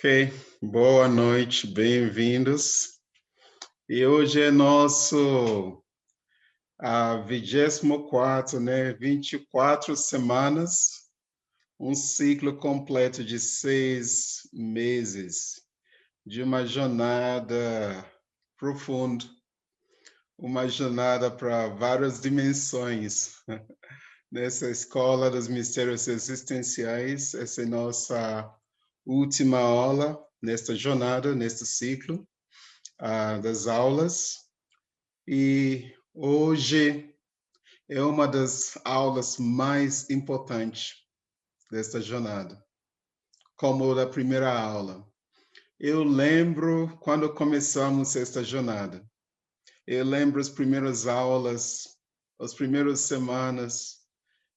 Ok, boa noite, bem-vindos. E hoje é nosso 24º, né? 24 semanas, um ciclo completo de 6 meses, de uma jornada profunda, uma jornada para várias dimensões. Nessa escola dos mistérios existenciais, essa é nossa última aula nesta jornada, neste ciclo das aulas. E hoje é uma das aulas mais importantes desta jornada, como da primeira aula. Eu lembro quando começamos esta jornada. Eu lembro as primeiras aulas, as primeiras semanas,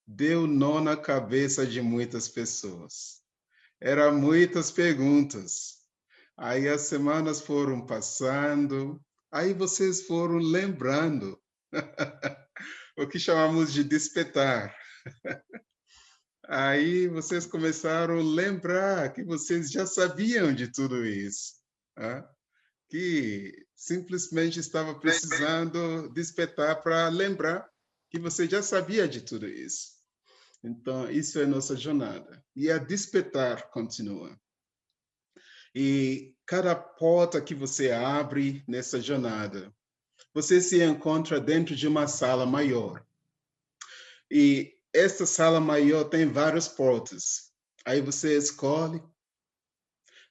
deu nó na cabeça de muitas pessoas. Eram muitas perguntas. Aí as semanas foram passando, aí vocês foram lembrando o que chamamos de despertar. Aí vocês começaram a lembrar que vocês já sabiam de tudo isso, né? Que simplesmente estava precisando despertar para lembrar que você já sabia de tudo isso. Então, isso é nossa jornada. E a despertar continua. E cada porta que você abre nessa jornada, você se encontra dentro de uma sala maior. E essa sala maior tem várias portas. Aí você escolhe,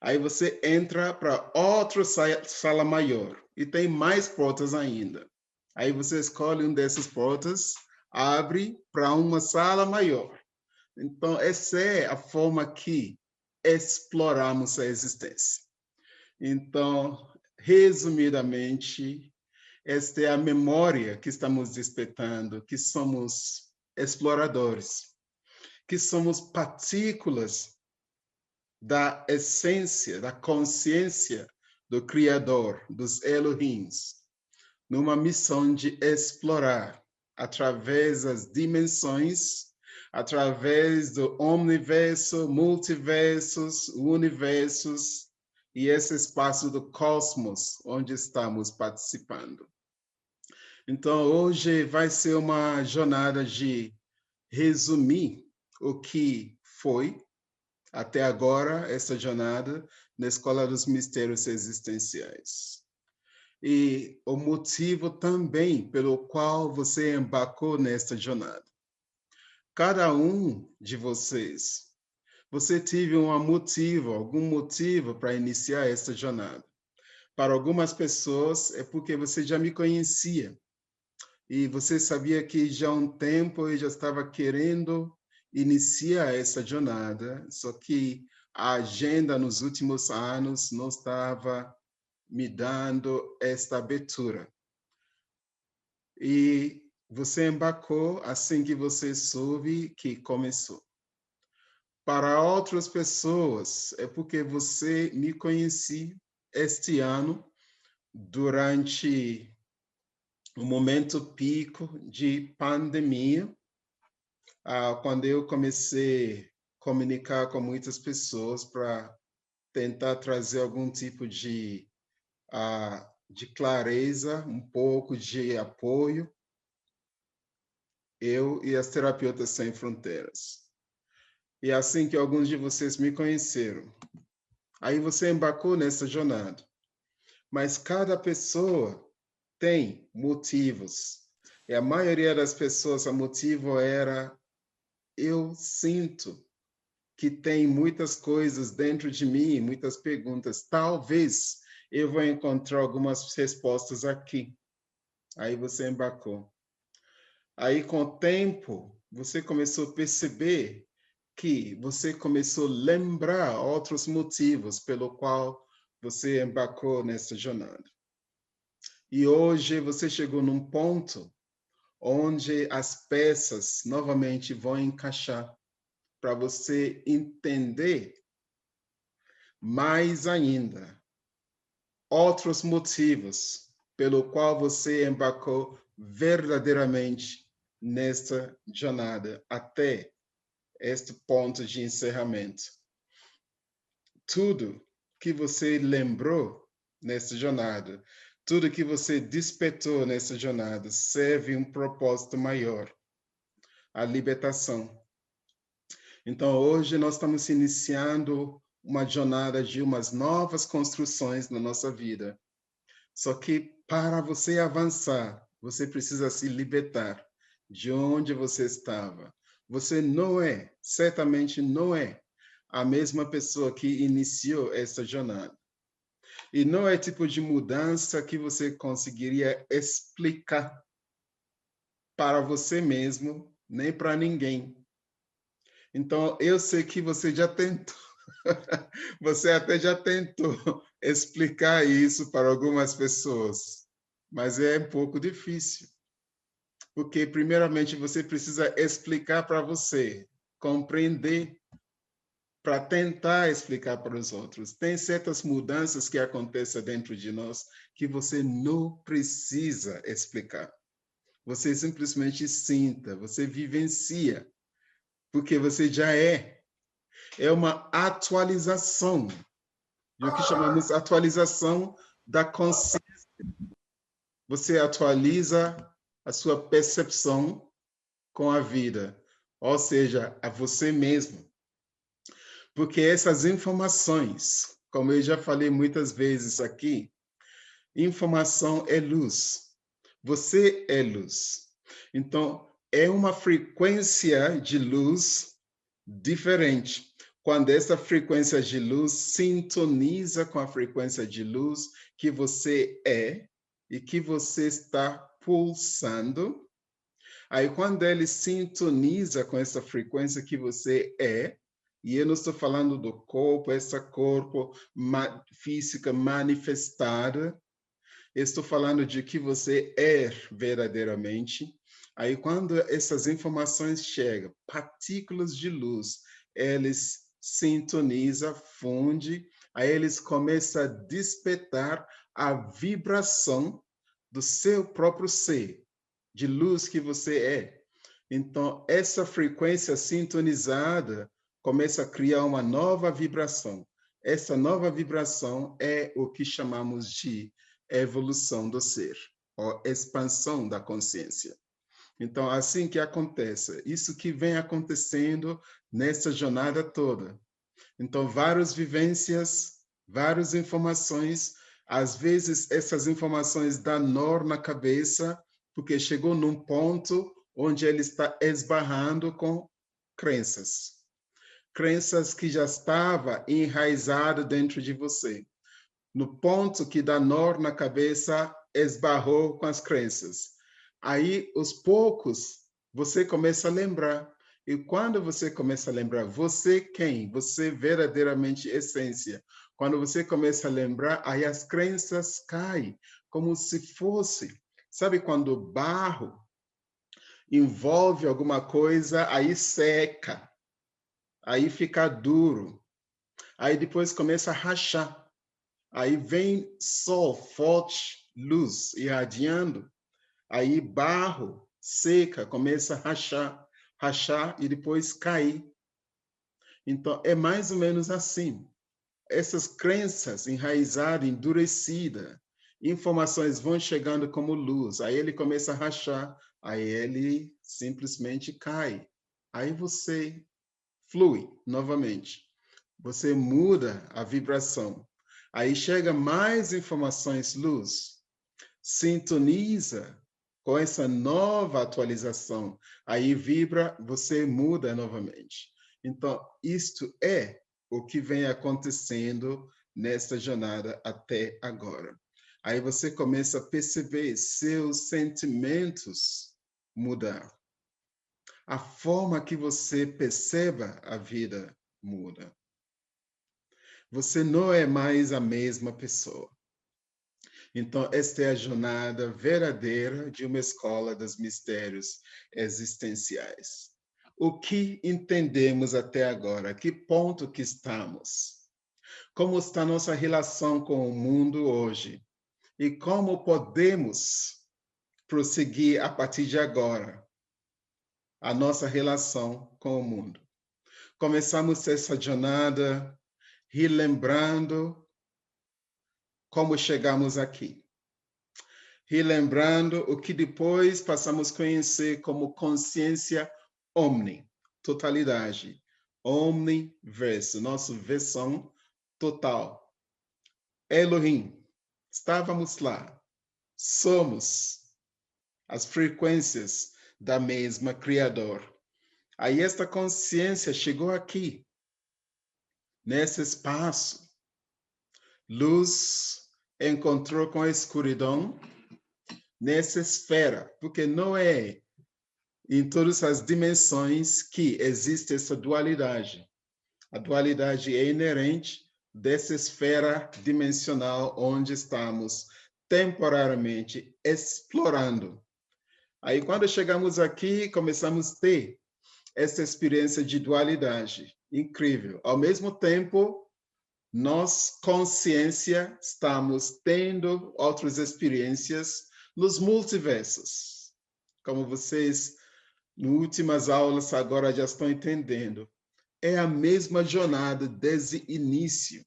aí você entra para outra sala maior. E tem mais portas ainda. Aí você escolhe uma dessas portas, abre para uma sala maior. Então, essa é a forma que exploramos a existência. Então, resumidamente, esta é a memória que estamos despertando, que somos exploradores, que somos partículas da essência, da consciência do Criador, dos Elohims, numa missão de explorar através das dimensões, através do omniverso, multiversos, universos e esse espaço do cosmos onde estamos participando. Então, hoje vai ser uma jornada de resumir o que foi até agora essa jornada na Escola dos Mistérios Existenciais. E o motivo também pelo qual você embarcou nesta jornada. Cada um de vocês, você teve algum motivo para iniciar esta jornada. Para algumas pessoas é porque você já me conhecia e você sabia que já há um tempo eu já estava querendo iniciar essa jornada, só que a agenda nos últimos anos não estava me dando esta abertura. E você embarcou assim que você soube que começou. Para outras pessoas, é porque você me conhecia este ano durante o momento pico de pandemia, quando eu comecei a comunicar com muitas pessoas para tentar trazer algum tipo de clareza, um pouco de apoio, eu e as Terapeutas Sem Fronteiras. E assim que alguns de vocês me conheceram, aí você embarcou nessa jornada. Mas cada pessoa tem motivos. E a maioria das pessoas, o motivo era: eu sinto que tem muitas coisas dentro de mim, muitas perguntas. Talvez eu vou encontrar algumas respostas aqui. Aí você embarcou. Aí, com o tempo, você começou a perceber que você começou a lembrar outros motivos pelo qual você embarcou nessa jornada. E hoje você chegou num ponto onde as peças novamente vão encaixar para você entender mais ainda outros motivos pelo qual você embarcou verdadeiramente nesta jornada até este ponto de encerramento. Tudo que você lembrou nessa jornada, tudo que você despertou nessa jornada serve um propósito maior, a libertação. Então, hoje nós estamos iniciando uma jornada de umas novas construções na nossa vida. Só que para você avançar, você precisa se libertar de onde você estava. Você não é, certamente não é, a mesma pessoa que iniciou essa jornada. E não é tipo de mudança que você conseguiria explicar para você mesmo, nem para ninguém. Então, eu sei que você já tentou, você até já tentou explicar isso para algumas pessoas, mas é um pouco difícil, porque, primeiramente, você precisa explicar para você, compreender, para tentar explicar para os outros. Tem certas mudanças que acontecem dentro de nós que você não precisa explicar. Você simplesmente sinta, você vivencia, porque você já é. É uma atualização, de o que chamamos atualização da consciência. Você atualiza a sua percepção com a vida, ou seja, a você mesmo. Porque essas informações, como eu já falei muitas vezes aqui, informação é luz. Você é luz. Então, é uma frequência de luz diferente. Quando essa frequência de luz sintoniza com a frequência de luz que você é e que você está pulsando, aí quando ele sintoniza com essa frequência que você é, e eu não estou falando do corpo, essa corpo física manifestada, estou falando de que você é verdadeiramente. Aí, quando essas informações chegam, partículas de luz, eles sintonizam, fundem, aí eles começam a despertar a vibração do seu próprio ser, de luz que você é. Então, essa frequência sintonizada começa a criar uma nova vibração. Essa nova vibração é o que chamamos de evolução do ser, ou expansão da consciência. Então, assim que acontece, isso que vem acontecendo nessa jornada toda. Então, várias vivências, várias informações, às vezes essas informações dão nó na cabeça, porque chegou num ponto onde ele está esbarrando com crenças. Crenças que já estavam enraizadas dentro de você. No ponto que dá nó na cabeça, esbarrou com as crenças. Aí, aos poucos, você começa a lembrar. E quando você começa a lembrar, você quem? Você verdadeiramente essência. Quando você começa a lembrar, aí as crenças caem, como se fosse. Sabe quando o barro envolve alguma coisa, aí seca, aí fica duro, aí depois começa a rachar. Aí vem sol forte, luz irradiando, aí barro seca, começa a rachar, rachar e depois cair. Então, é mais ou menos assim. Essas crenças enraizadas, endurecidas, informações vão chegando como luz, aí ele começa a rachar, aí ele simplesmente cai. Aí você flui novamente. Você muda a vibração. Aí chega mais informações, luz. Sintoniza com essa nova atualização. Aí vibra, você muda novamente. Então, isto é o que vem acontecendo nesta jornada até agora. Aí você começa a perceber seus sentimentos mudar. A forma que você perceba a vida muda. Você não é mais a mesma pessoa. Então, esta é a jornada verdadeira de uma escola dos mistérios existenciais. O que entendemos até agora? Que ponto que estamos? Como está nossa relação com o mundo hoje? E como podemos prosseguir a partir de agora a nossa relação com o mundo? Começamos essa jornada relembrando como chegamos aqui. Relembrando o que depois passamos a conhecer como consciência omni, totalidade, omniverso, nossa versão total. Elohim, estávamos lá, somos as frequências da mesma Criador. Aí esta consciência chegou aqui, nesse espaço. Luz encontrou com a escuridão nessa esfera, porque não é em todas as dimensões que existe essa dualidade. A dualidade é inerente dessa esfera dimensional onde estamos temporariamente explorando. Aí, quando chegamos aqui, começamos a ter essa experiência de dualidade incrível. Ao mesmo tempo, nós, consciência, estamos tendo outras experiências nos multiversos. Como vocês, nas últimas aulas, agora já estão entendendo. É a mesma jornada desde o início.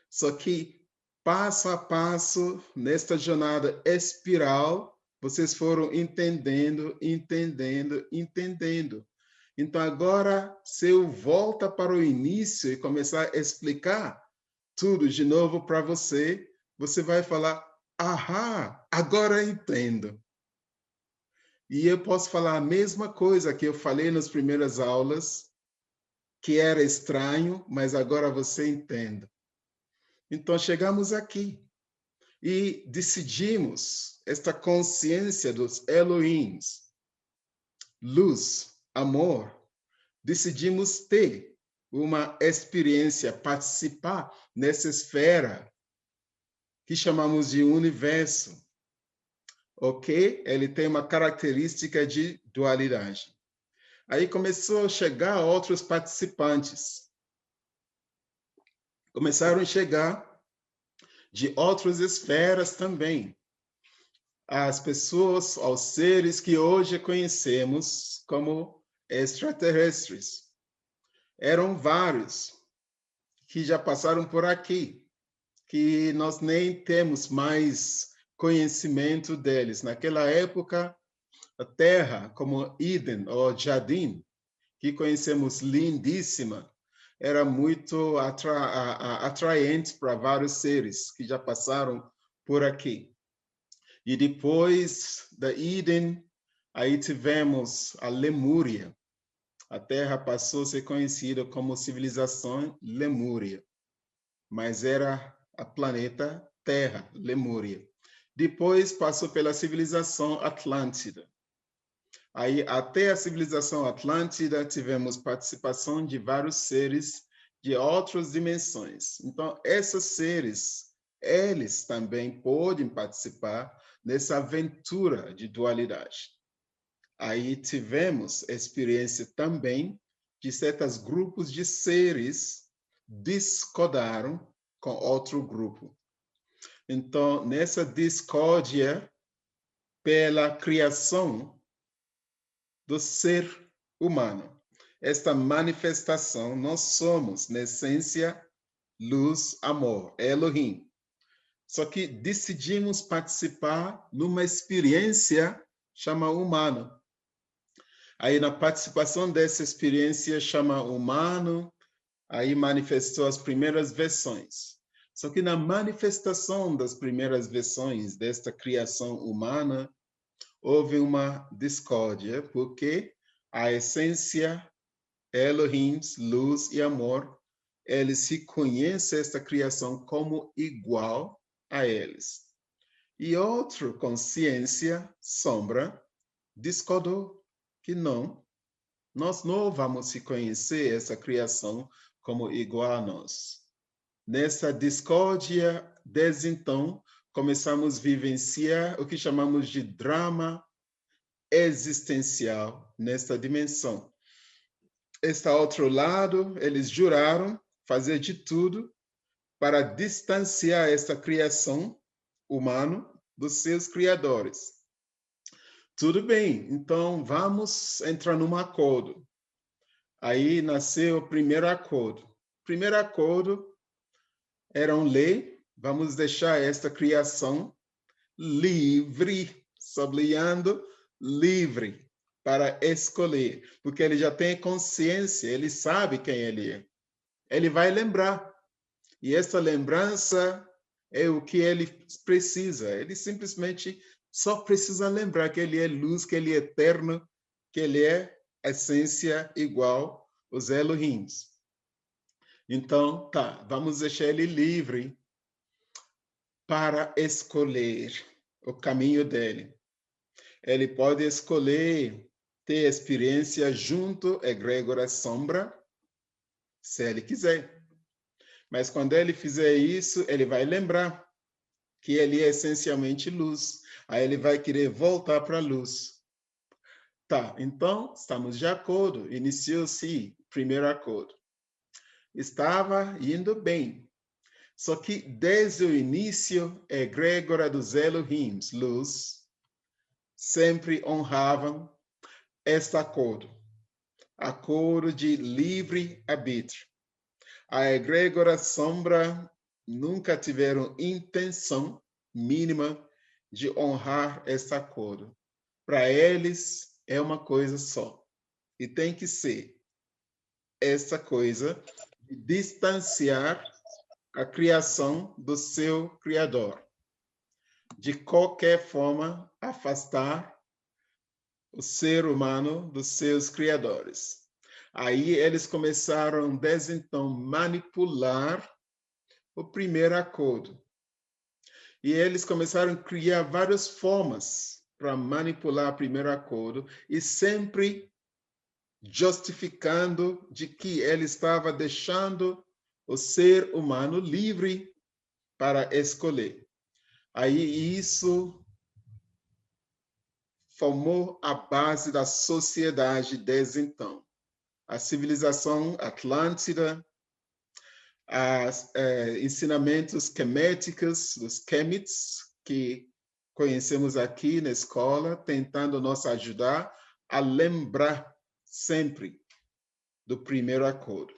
Só que, passo a passo, nesta jornada espiral, vocês foram entendendo. Então, agora, se eu voltar para o início e começar a explicar tudo de novo para você, você vai falar, agora eu entendo. E eu posso falar a mesma coisa que eu falei nas primeiras aulas, que era estranho, mas agora você entende. Então, chegamos aqui e decidimos esta consciência dos Elohims, luz, amor, decidimos ter uma experiência, participar nessa esfera que chamamos de universo, ok? Ele tem uma característica de dualidade. Aí começou a chegar outros participantes. Começaram a chegar de outras esferas também. As pessoas, os seres que hoje conhecemos como extraterrestres. Eram vários que já passaram por aqui, que nós nem temos mais conhecimento deles. Naquela época, a Terra, como Éden ou Jardim, que conhecemos lindíssima, era muito atraente para vários seres que já passaram por aqui. E depois da Éden, aí tivemos a Lemúria. A Terra passou a ser conhecida como civilização Lemúria, mas era a planeta Terra, Lemúria. Depois passou pela civilização Atlântida. Aí, até a civilização Atlântida, tivemos participação de vários seres de outras dimensões. Então, esses seres, eles também podem participar nessa aventura de dualidade. Aí tivemos experiência também de certos grupos de seres discordaram com outro grupo. Então, nessa discórdia pela criação do ser humano, esta manifestação, nós somos, na essência, luz, amor, Elohim. Só que decidimos participar numa experiência chamada humano. Aí, na participação dessa experiência chamada humano, aí manifestou as primeiras versões. Só que na manifestação das primeiras versões desta criação humana, houve uma discórdia, porque a essência, Elohim, luz e amor, eles se conhecem esta criação como igual a eles. E outra consciência, sombra, discordou que não, nós não vamos se conhecer essa criação como igual a nós. Nessa discórdia, desde então, começamos a vivenciar o que chamamos de drama existencial nesta dimensão. Este outro lado, eles juraram fazer de tudo para distanciar esta criação humana dos seus criadores. Tudo bem, então vamos entrar num acordo. Aí nasceu o primeiro acordo. O primeiro acordo era uma lei Vamos deixar esta criação livre, sublinhando, livre, para escolher, porque ele já tem consciência, ele sabe quem ele é. Ele vai lembrar, e essa lembrança é o que ele precisa. Ele simplesmente só precisa lembrar que ele é luz, que ele é eterno, que ele é essência igual aos Elohims. Então, tá, vamos deixar ele livre para escolher o caminho dele. Ele pode escolher ter experiência junto à egrégora sombra, se ele quiser. Mas quando ele fizer isso, ele vai lembrar que ele é essencialmente luz. Aí ele vai querer voltar para a luz. Tá, então estamos de acordo. Iniciou-se o primeiro acordo. Estava indo bem. Só que desde o início, a egrégora dos Elohims, luz, sempre honravam este acordo. Acordo de livre arbítrio. A egrégora sombra nunca tiveram intenção mínima de honrar esse acordo. Para eles, é uma coisa só. E tem que ser essa coisa de distanciar a criação do seu Criador. De qualquer forma, afastar o ser humano dos seus criadores. Aí eles começaram, desde então, manipular o primeiro acordo. E eles começaram a criar várias formas para manipular o primeiro acordo e sempre justificando de que ele estava deixando o ser humano livre para escolher. Aí isso formou a base da sociedade desde então. A civilização atlântida, os ensinamentos queméticos, dos Kemits, que conhecemos aqui na escola, tentando nos ajudar a lembrar sempre do primeiro acordo.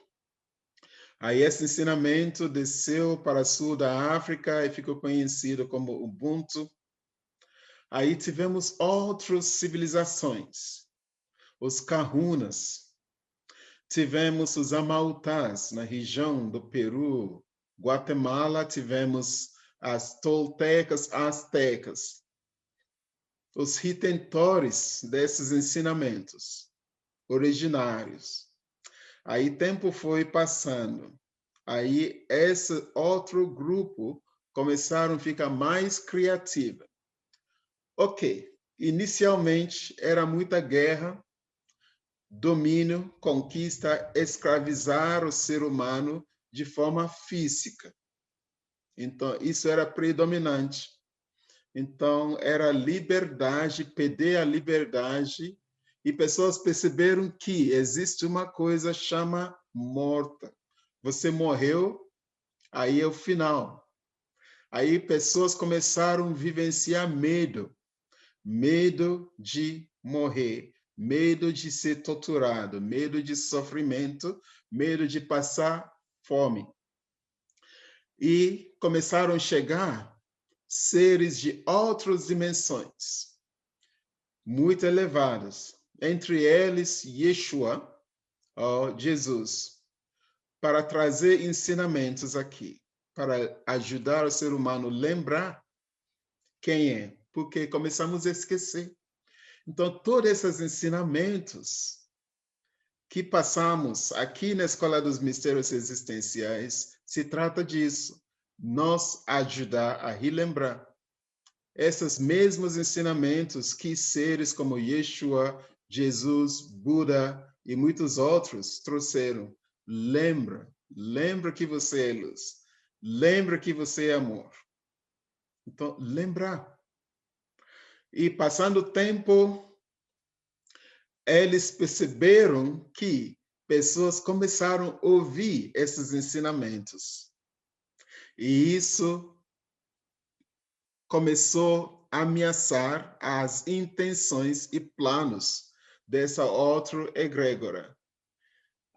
Aí esse ensinamento desceu para o sul da África e ficou conhecido como Ubuntu. Aí tivemos outras civilizações, os Kahunas, tivemos os Amautás na região do Peru, Guatemala, tivemos as toltecas, astecas, os retentores desses ensinamentos originários. Aí tempo foi passando. Aí esse outro grupo começaram a ficar mais criativo. Ok, inicialmente era muita guerra, domínio, conquista, escravizar o ser humano de forma física. Então, isso era predominante. Então, era liberdade, perder a liberdade, e pessoas perceberam que existe uma coisa chama morta. Você morreu, aí é o final. Aí pessoas começaram a vivenciar medo, medo de morrer, medo de ser torturado, medo de sofrimento, medo de passar fome. E começaram a chegar seres de outras dimensões, muito elevados, entre eles Yeshua, Jesus, para trazer ensinamentos aqui, para ajudar o ser humano a lembrar quem é, porque começamos a esquecer. Então, todos esses ensinamentos que passamos aqui na Escola dos Mistérios Existenciais, se trata disso, nos ajudar a relembrar esses mesmos ensinamentos que seres como Yeshua, Jesus, Buda e muitos outros trouxeram. Lembra que você é luz. Lembra que você é amor. Então, lembrar. E passando o tempo, eles perceberam que pessoas começaram a ouvir esses ensinamentos. E isso começou a ameaçar as intenções e planos dessa outra egrégora.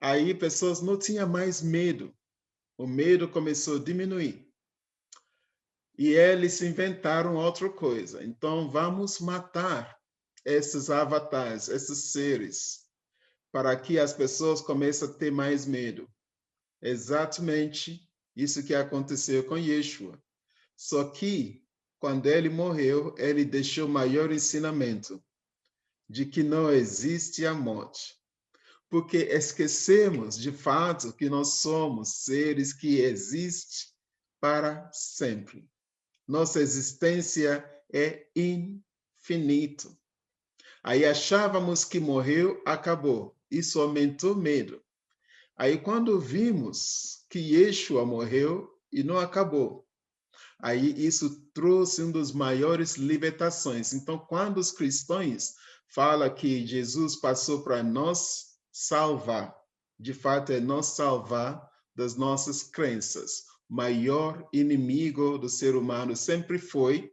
Aí pessoas não tinham mais medo. O medo começou a diminuir. E eles inventaram outra coisa. Então, vamos matar esses avatares, esses seres, para que as pessoas comecem a ter mais medo. Exatamente isso que aconteceu com Yeshua. Só que, quando ele morreu, ele deixou o maior ensinamento de que não existe a morte. Porque esquecemos, de fato, que nós somos seres que existem para sempre. Nossa existência é infinito. Aí achávamos que morreu, acabou. Isso aumentou medo. Aí quando vimos que Yeshua morreu e não acabou, aí isso trouxe uma das maiores libertações. Então, quando os cristãos falam que Jesus passou para nos salvar, de fato é nos salvar das nossas crenças. O maior inimigo do ser humano sempre foi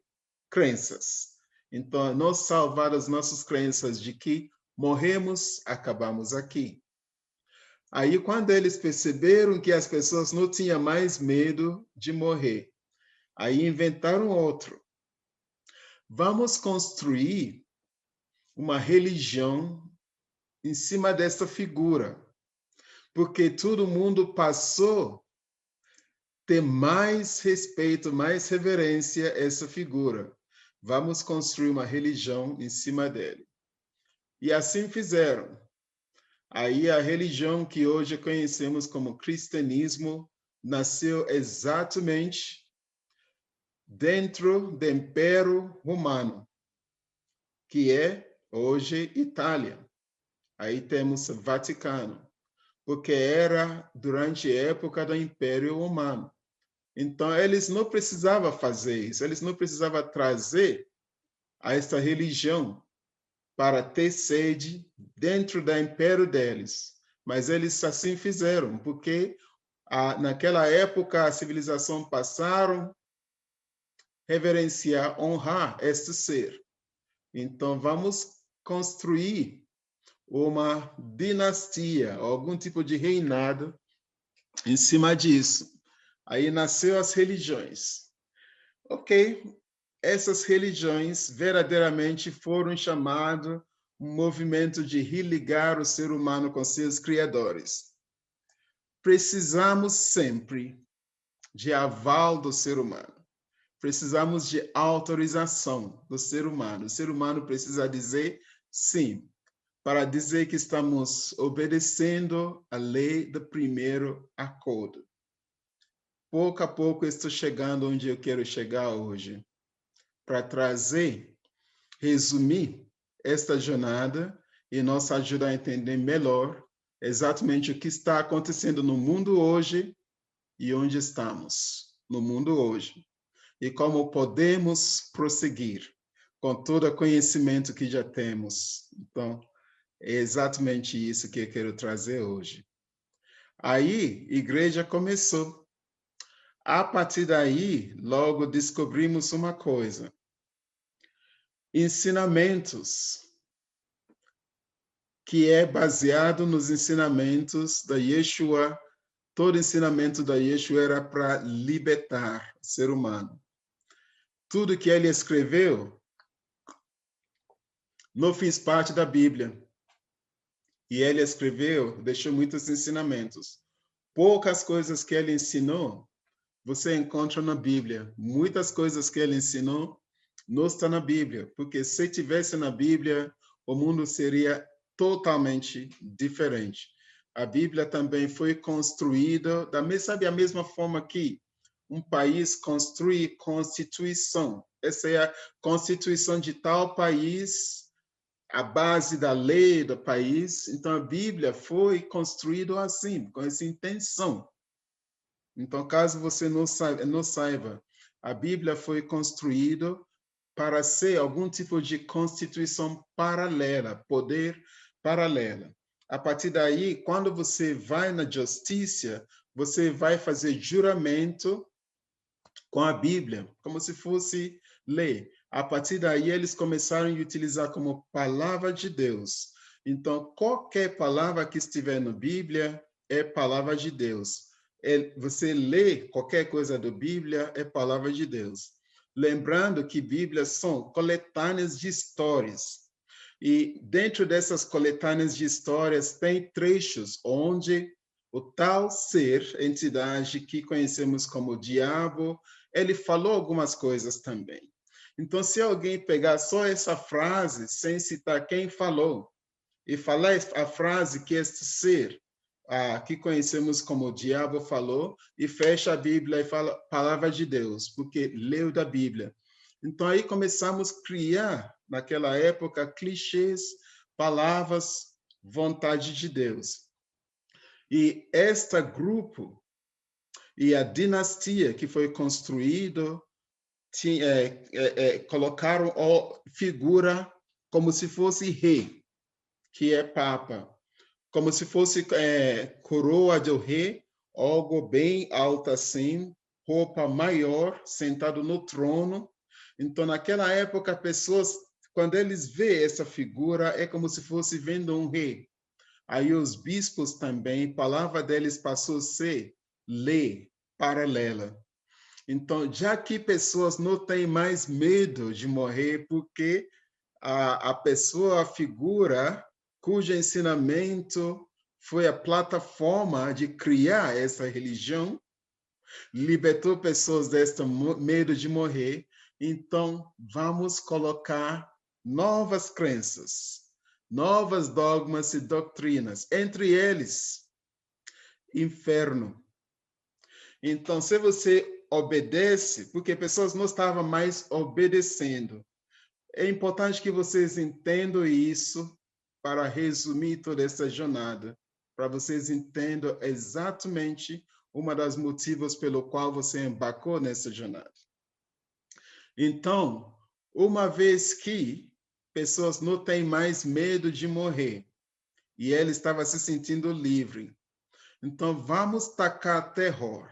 crenças. Então, nos salvar das nossas crenças de que morremos, acabamos aqui. Aí, quando eles perceberam que as pessoas não tinham mais medo de morrer, aí inventaram outro. Vamos construir uma religião em cima dessa figura, porque todo mundo passou a ter mais respeito, mais reverência a essa figura. Vamos construir uma religião em cima dele. E assim fizeram. Aí a religião que hoje conhecemos como cristianismo nasceu exatamente dentro do Império Romano, que é hoje Itália. Aí temos Vaticano, porque era durante a época do Império Romano. Então, eles não precisavam fazer isso, eles não precisavam trazer a essa religião para ter sede dentro do império deles. Mas eles assim fizeram, porque naquela época a civilização passaram a reverenciar, honrar este ser. Então, vamos construir uma dinastia, algum tipo de reinado em cima disso. Aí nasceu as religiões. Ok, essas religiões verdadeiramente foram chamadas um movimento de religar o ser humano com seus criadores. Precisamos sempre de aval do ser humano. Precisamos de autorização do ser humano. O ser humano precisa dizer sim, para dizer que estamos obedecendo a lei do primeiro acordo. Pouco a pouco estou chegando onde eu quero chegar hoje, para trazer, resumir esta jornada e nos ajudar a entender melhor exatamente o que está acontecendo no mundo hoje e onde estamos no mundo hoje. E como podemos prosseguir com todo o conhecimento que já temos. Então, é exatamente isso que eu quero trazer hoje. Aí, a igreja começou. A partir daí, logo descobrimos uma coisa. Ensinamentos que é baseado nos ensinamentos da Yeshua. Todo ensinamento da Yeshua era para libertar o ser humano. Tudo que ele escreveu não fez parte da Bíblia. E ele escreveu, deixou muitos ensinamentos. Poucas coisas que ele ensinou, você encontra na Bíblia. Muitas coisas que ele ensinou não estão na Bíblia, porque se tivesse na Bíblia, o mundo seria totalmente diferente. A Bíblia também foi construída, sabe, a mesma forma que um país construi constituição. Essa é a constituição de tal país, a base da lei do país. Então, a Bíblia foi construída assim, com essa intenção. Então, caso você não saiba, a Bíblia foi construída para ser algum tipo de constituição paralela, poder paralela. A partir daí, quando você vai na justiça, você vai fazer juramento com a Bíblia, como se fosse lei. A partir daí, eles começaram a utilizar como palavra de Deus. Então, qualquer palavra que estiver na Bíblia é palavra de Deus. Você lê qualquer coisa da Bíblia, é palavra de Deus. Lembrando que Bíblias são coletâneas de histórias. E dentro dessas coletâneas de histórias tem trechos onde o tal ser, entidade que conhecemos como diabo, ele falou algumas coisas também. Então, se alguém pegar só essa frase, sem citar quem falou, e falar a frase que este ser, que conhecemos como o diabo falou, e fecha a Bíblia e fala palavra de Deus, porque leu da Bíblia. Então aí começamos a criar, naquela época, clichês, palavras, vontade de Deus. E este grupo e a dinastia que foi construído colocaram a figura como se fosse rei, que é papa, como se fosse coroa do rei, algo bem alto assim, roupa maior, sentado no trono. Então, naquela época, pessoas, quando eles veem essa figura, é como se fosse vendo um rei. Aí os bispos também, a palavra deles passou a ser lei paralela. Então, já que pessoas não têm mais medo de morrer, porque a pessoa, a figura, cujo ensinamento foi a plataforma de criar essa religião, libertou pessoas deste medo de morrer. Então, vamos colocar novas crenças, novas dogmas e doutrinas, entre eles, inferno. Então, se você obedece, porque pessoas não estavam mais obedecendo, é importante que vocês entendam isso para resumir toda essa jornada, para vocês entendam exatamente uma das motivos pelo qual você embarcou nessa jornada. Então, uma vez que pessoas não têm mais medo de morrer e ele estava se sentindo livre, então vamos tacar terror.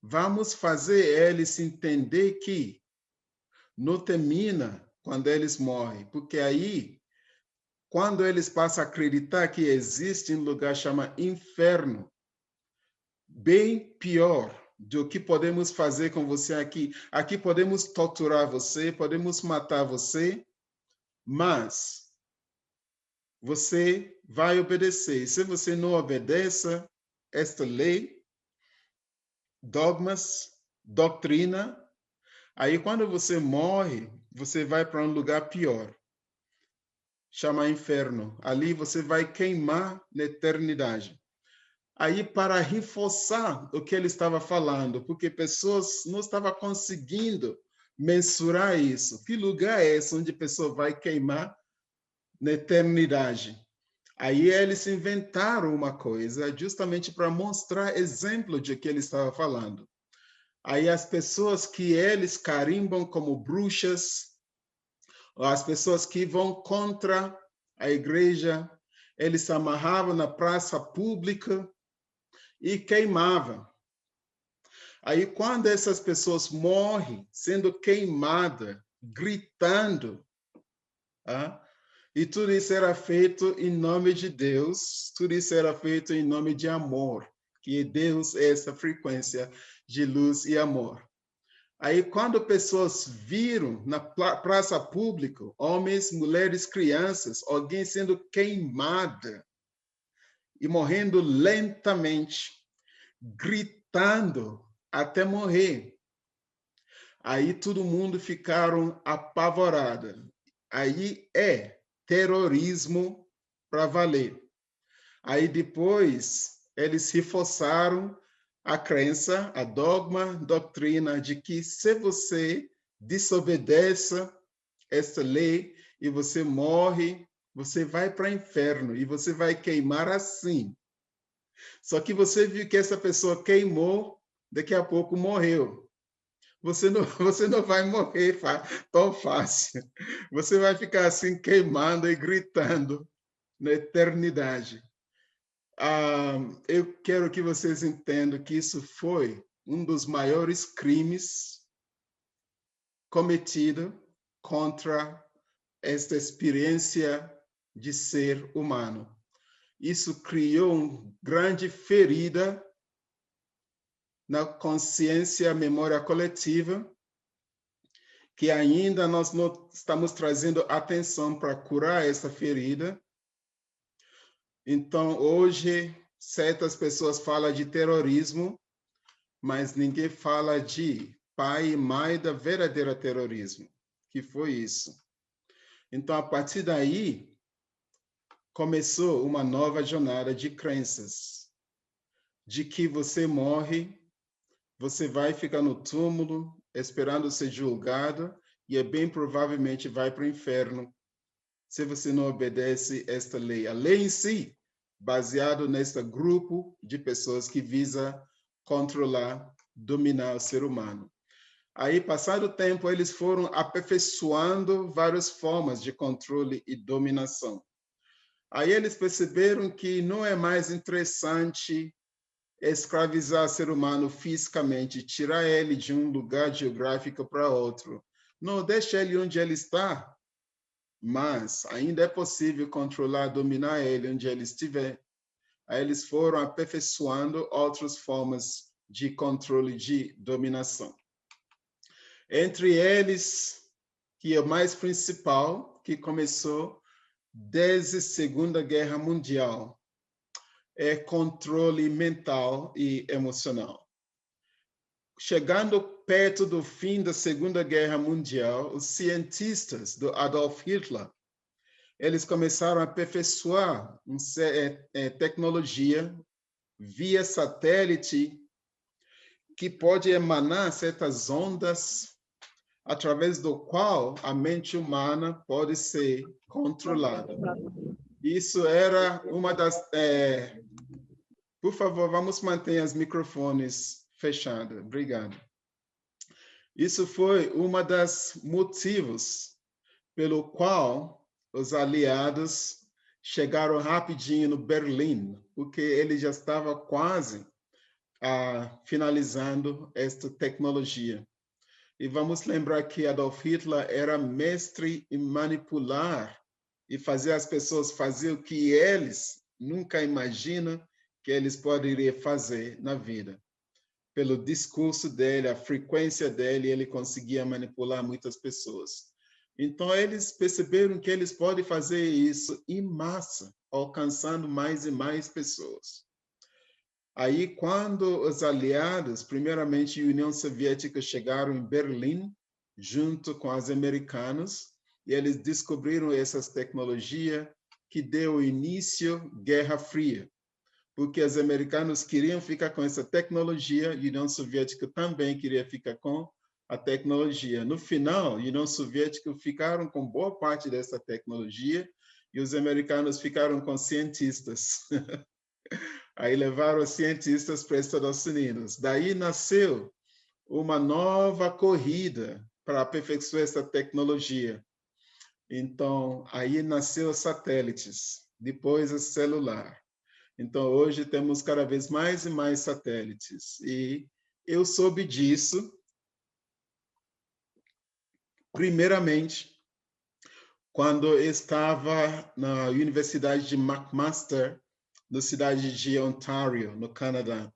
Vamos fazer eles entender que não termina quando eles morrem, porque aí, quando eles passam a acreditar que existe um lugar chamado inferno, bem pior do que podemos fazer com você aqui. Aqui podemos torturar você, podemos matar você, mas você vai obedecer. Se você não obedece esta lei, dogmas, doutrina, aí quando você morre, você vai para um lugar pior, chama inferno. Ali você vai queimar na eternidade. Aí para reforçar o que ele estava falando, porque pessoas não estavam conseguindo mensurar isso. Que lugar é esse onde a pessoa vai queimar na eternidade? Aí eles inventaram uma coisa justamente para mostrar exemplo de que ele estava falando. Aí as pessoas que eles carimbam como bruxas, as pessoas que vão contra a igreja, eles se amarravam na praça pública e queimavam. Aí quando essas pessoas morrem sendo queimadas, gritando, e tudo isso era feito em nome de Deus, tudo isso era feito em nome de amor, que Deus é essa frequência de luz e amor. Aí, quando pessoas viram na praça pública, homens, mulheres, crianças, alguém sendo queimada e morrendo lentamente, gritando até morrer, aí todo mundo ficaram apavorado. Aí é terrorismo para valer. Aí depois eles reforçaram a crença, a dogma, doutrina de que se você desobedece essa lei e você morre, você vai para o inferno e você vai queimar assim. Só que você viu que essa pessoa queimou, daqui a pouco morreu. Você não vai morrer tão fácil. Você vai ficar assim queimando e gritando na eternidade. Eu quero que vocês entendam que isso foi um dos maiores crimes cometidos contra esta experiência de ser humano. Isso criou uma grande ferida na consciência, memória coletiva, que ainda nós não estamos trazendo atenção para curar essa ferida. Então, hoje, certas pessoas falam de terrorismo, mas ninguém fala de pai e mãe da verdadeira terrorismo, que foi isso. Então, a partir daí, começou uma nova jornada de crenças, de que você morre, você vai ficar no túmulo, esperando ser julgado, e bem provavelmente vai para o inferno, se você não obedece esta lei. A lei em si, baseado nesse grupo de pessoas que visa controlar, dominar o ser humano. Aí, passado o tempo, eles foram aperfeiçoando várias formas de controle e dominação. Aí eles perceberam que não é mais interessante escravizar o ser humano fisicamente, tirar ele de um lugar geográfico para outro. Não, deixa ele onde ele está, mas ainda é possível controlar, dominar ele onde ele estiver. Aí eles foram aperfeiçoando outras formas de controle, de dominação. Entre eles, que é o mais principal, que começou desde a Segunda Guerra Mundial, é controle mental e emocional. Chegando perto do fim da Segunda Guerra Mundial, os cientistas do Adolf Hitler, eles começaram a aperfeiçoar tecnologia via satélite que pode emanar certas ondas através do qual a mente humana pode ser controlada. Isso era uma das... por favor, vamos manter os microfones fechados. Obrigado. Isso foi uma das motivos pelo qual os aliados chegaram rapidinho no Berlim, porque ele já estava quase finalizando esta tecnologia. E vamos lembrar que Adolf Hitler era mestre em manipular e fazer as pessoas fazer o que eles nunca imaginam que eles poderiam fazer na vida. Pelo discurso dele, a frequência dele, ele conseguia manipular muitas pessoas. Então, eles perceberam que eles podem fazer isso em massa, alcançando mais e mais pessoas. Aí, quando os aliados, primeiramente a União Soviética, chegaram em Berlim, junto com os americanos, e eles descobriram essas tecnologias que deu início à Guerra Fria, porque os americanos queriam ficar com essa tecnologia, a União Soviética também queria ficar com a tecnologia. No final, a União Soviética ficaram com boa parte dessa tecnologia e os americanos ficaram com cientistas. Aí levaram os cientistas para os Estados Unidos. Daí nasceu uma nova corrida para aperfeiçoar essa tecnologia. Então, aí nasceu os satélites, depois o celular. Então, hoje temos cada vez mais e mais satélites. E eu soube disso, primeiramente, quando eu estava na Universidade de McMaster, na cidade de Ontário, no Canadá.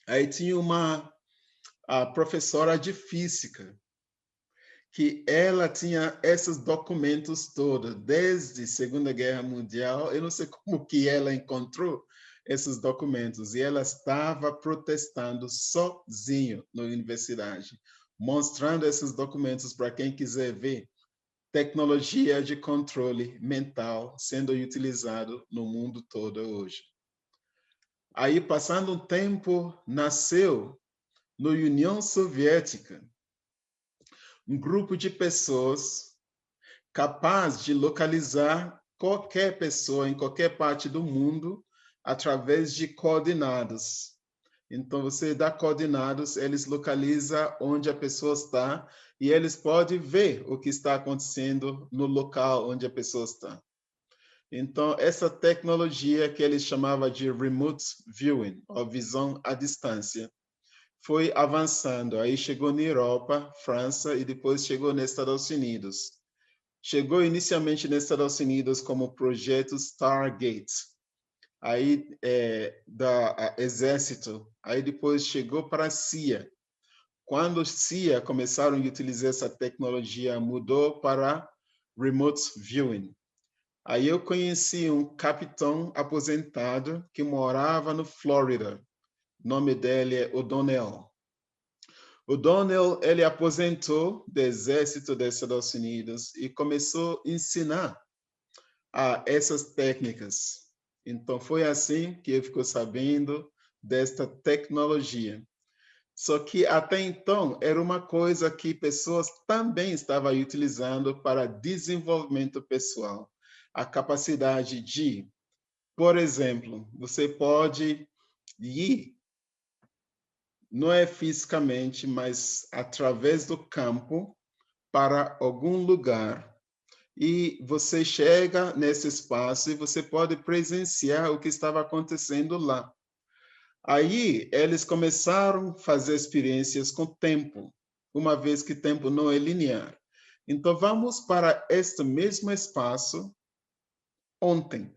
Aí tinha a professora de física, que ela tinha esses documentos todos, desde a Segunda Guerra Mundial. Eu não sei como que ela encontrou esses documentos, e ela estava protestando sozinho na universidade, mostrando esses documentos para quem quiser ver. Tecnologia de controle mental sendo utilizado no mundo todo hoje. Aí, passando um tempo, nasceu na União Soviética um grupo de pessoas capaz de localizar qualquer pessoa em qualquer parte do mundo através de coordenadas. Então, você dá coordenadas, eles localizam onde a pessoa está e eles podem ver o que está acontecendo no local onde a pessoa está. Então, essa tecnologia que eles chamavam de remote viewing, ou visão à distância, foi avançando. Aí chegou na Europa, França, e depois chegou nos Estados Unidos. Chegou inicialmente nos Estados Unidos como projeto Stargate, aí da Exército, aí depois chegou para a CIA, quando os CIA começaram a utilizar essa tecnologia, mudou para remote viewing. Aí eu conheci um capitão aposentado que morava no Flórida. O nome dele é O'Donnell. O'Donnell, ele aposentou do exército dos Estados Unidos e começou a ensinar essas técnicas. Então, foi assim que eu ficou sabendo desta tecnologia. Só que até então era uma coisa que pessoas também estavam utilizando para desenvolvimento pessoal. A capacidade de, por exemplo, você pode ir, não é fisicamente, mas através do campo, para algum lugar. E você chega nesse espaço e você pode presenciar o que estava acontecendo lá. Aí eles começaram a fazer experiências com tempo, uma vez que tempo não é linear. Então vamos para este mesmo espaço ontem.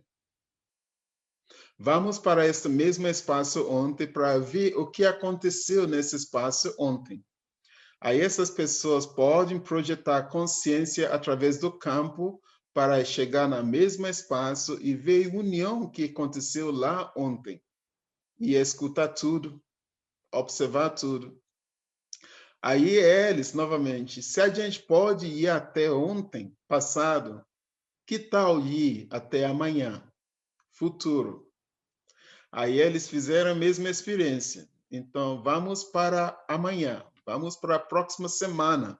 Vamos para este mesmo espaço ontem para ver o que aconteceu nesse espaço ontem. Aí essas pessoas podem projetar consciência através do campo para chegar no mesmo espaço e ver a união que aconteceu lá ontem. E escutar tudo, observar tudo. Aí eles, novamente, se a gente pode ir até ontem, passado, que tal ir até amanhã, futuro? Aí eles fizeram a mesma experiência. Então, vamos para amanhã, vamos para a próxima semana,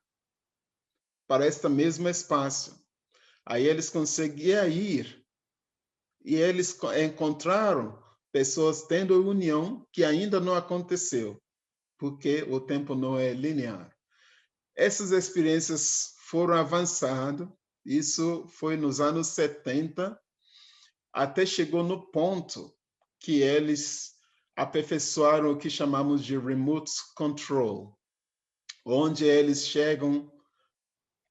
para este mesmo espaço. Aí eles conseguiam ir e eles encontraram pessoas tendo união que ainda não aconteceu, porque o tempo não é linear. Essas experiências foram avançando, isso foi nos anos 70, até chegou no ponto que eles aperfeiçoaram o que chamamos de remote control, onde eles chegam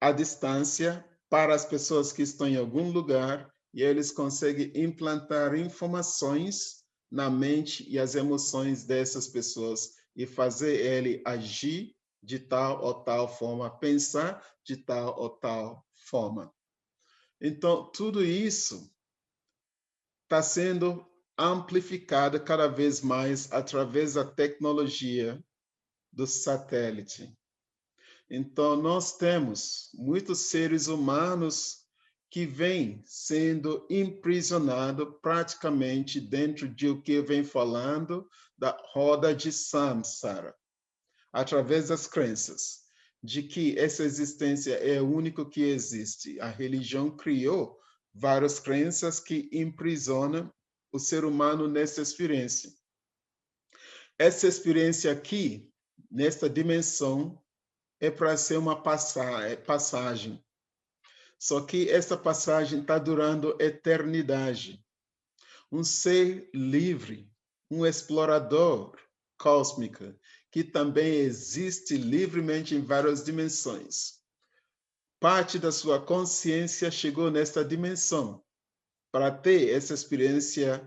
à distância para as pessoas que estão em algum lugar e eles conseguem implantar informações na mente e as emoções dessas pessoas e fazer ele agir de tal ou tal forma, pensar de tal ou tal forma. Então, tudo isso está sendo amplificado cada vez mais através da tecnologia do satélite. Então, nós temos muitos seres humanos que vêm sendo imprisionados praticamente dentro de o que vem falando da roda de samsara, através das crenças, de que essa existência é o único que existe. A religião criou várias crenças que imprisionam o ser humano nessa experiência. Essa experiência aqui, nesta dimensão, é para ser uma passagem. Só que essa passagem está durando eternidade. Um ser livre, um explorador cósmico, que também existe livremente em várias dimensões. Parte da sua consciência chegou nesta dimensão para ter essa experiência